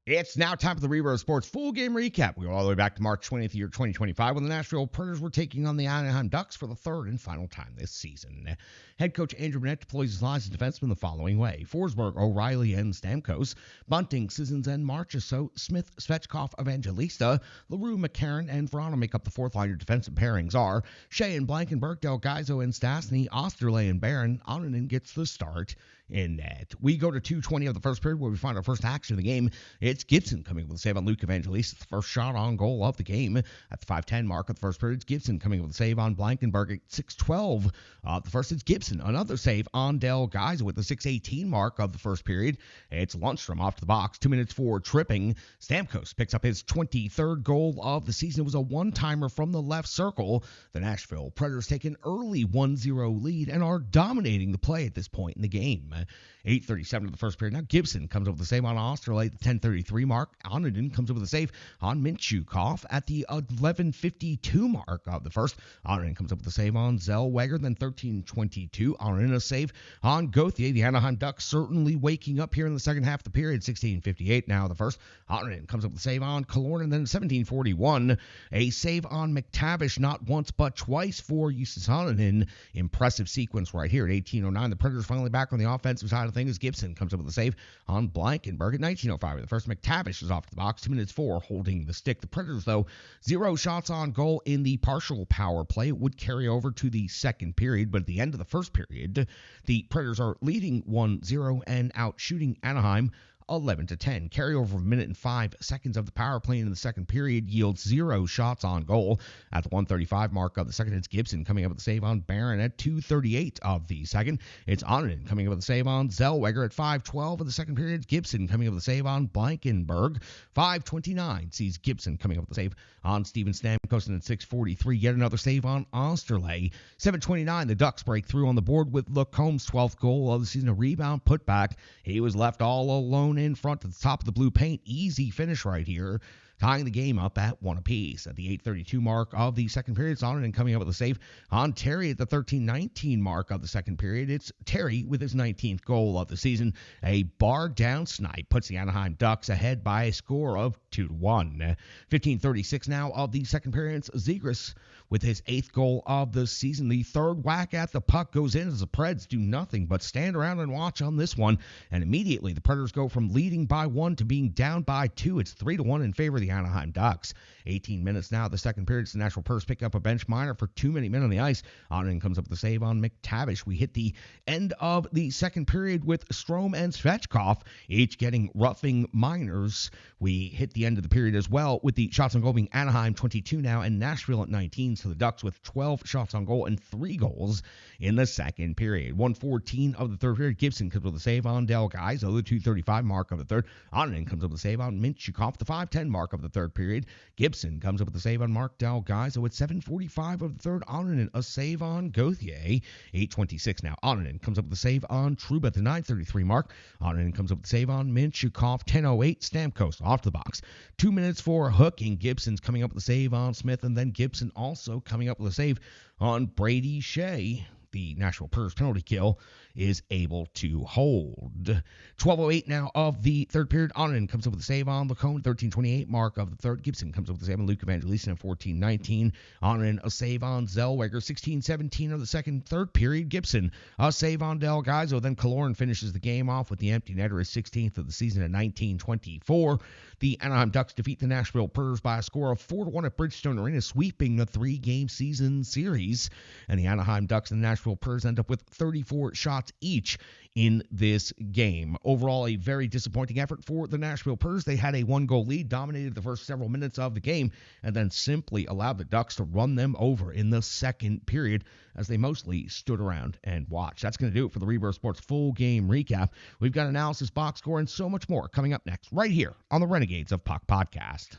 It's now time for the Rebirth Sports full game recap. We go all the way back to March 20th, year 2025, when the Nashville Predators were taking on the Anaheim Ducks for the third and final time this season. Head coach Andrew Burnett deploys his lines of defensemen the following way: Forsberg, O'Reilly, and Stamkos, Bunting, Sissons, and Marchessault, Smith, Svechkov, Evangelista, LaRue, McCarron, and Verano make up the fourth line. Your defensive pairings are Shea and Blankenberg, Delgaizo and Stastny, Osterley and Barron. Onanen gets the start in net. We go to 2:20 of the first period, where we find our first action of the game. It's Gibson coming up with a save on Luke Evangelista. It's the first shot on goal of the game. At the 5:10 mark of the first period, it's Gibson coming up with a save on Blankenberg. At 6:12 the first, it's Gibson. Another save on Delgaizo with the 6:18 mark of the first period. It's Lundstrom off to the box. 2 minutes for tripping. Stamkos picks up his 23rd goal of the season. It was a one-timer from the left circle. The Nashville Predators take an early 1-0 lead and are dominating the play at this point in the game. 8:37 of the first period. Now Gibson comes up with a save on Osterley at the 10:33 mark. Onanen comes up with a save on Mintyukov at the 11:52 mark of the first. Onanen comes up with a save on Zellweger. Then 13:22. Onanen a save on Gauthier. The Anaheim Ducks certainly waking up here in the second half of the period. 16:58 now the first. Onanen comes up with a save on Killorn. And then 17:41 a save on McTavish, not once but twice for Justus Onanen. Impressive sequence right here at 18:09. The Predators finally back on the offensive side of things. Gibson comes up with a save on Blankenberg at 19:05. The first, McTavish is off to the box. 2 minutes for holding the stick. The Predators, though, 0 shots on goal in the partial power play. It would carry over to the second period, but at the end of the first period, the Predators are leading 1-0 and out shooting Anaheim 11-10. Carryover of a minute and 5 seconds of the power play in the second period yields 0 shots on goal. At the 1:35 mark of the second, it's Gibson coming up with a save on Barron. At 2:38 of the second, it's Onanen coming up with a save on Zellweger. At 5:12 of the second period, Gibson coming up with a save on Blankenberg. 5:29 sees Gibson coming up with a save on Steven Stamkos. And at 6:43, yet another save on Osterley. 7:29, the Ducks break through on the board with Lacombe's 12th goal of the season. A rebound putback. He was left all alone in front at the top of the blue paint. Easy finish right here, tying the game up at 1 apiece. At the 8:32 mark of the second period, it's Onanen coming up with a save on Terry. At the 13:19 mark of the second period, it's Terry with his 19th goal of the season. A bar-down snipe puts the Anaheim Ducks ahead by a score of 2-1. 15:36 now of the second period, it's Zegras with his 8th goal of the season. The third whack at the puck goes in as the Preds do nothing but stand around and watch on this one. And immediately the Predators go from leading by 1 to being down by 2. It's 3-1 in favor of the Anaheim Ducks. 18 minutes now, the second period. It's the Nashville Predators pick up a bench minor for 2 minute men on the ice. Onanen comes up with a save on McTavish. We hit the end of the second period with Strome and Svechkov each getting roughing minors. We hit the end of the period as well with the shots on goal being Anaheim 22 now and Nashville at 19. So the Ducks with 12 shots on goal and 3 goals in the second period. 1:14 of the third period. Gibson comes with a save on Delgaizo. The 2:35 mark of the third. Onanen comes up with a save on Mintyukov. The 5:10 mark of the third period. Gibson comes up with a save on Mark Delgaizo. At 7:45 of the third, Onanen a save on Gauthier. 8:26 now. Onanen comes up with a save on Trouba at the 9:33 mark. Onanen comes up with a save on Mintyukov. 10:08 Stamkos off the box. 2 minutes for hooking. Gibson's coming up with a save on Smith, and then Gibson also coming up with a save on Brady Shea. The Nashville Predators penalty kill is able to hold. 12:08 now of the third period. Onanen comes up with a save on Lacombe. 13:28 mark of the third. Gibson comes up with a save on Luke Evangelista. 14:19. Onanen a save on Zellweger. 16:17 of the second third period. Gibson a save on Delgaizo. Then Killorn finishes the game off with the empty netter, his 16th of the season at 19:24. The Anaheim Ducks defeat the Nashville Predators by a score of 4-1 at Bridgestone Arena, sweeping the 3-game season series. And the Anaheim Ducks and the Nashville Predators end up with 34 shots each in this game. Overall, a very disappointing effort for the Nashville Predators. They had a 1-goal lead, dominated the first several minutes of the game, and then simply allowed the Ducks to run them over in the second period as they mostly stood around and watched. That's going to do it for the Rebirth Sports full game recap. We've got analysis, box score, and so much more coming up next right here on the Renegades of Puck Podcast.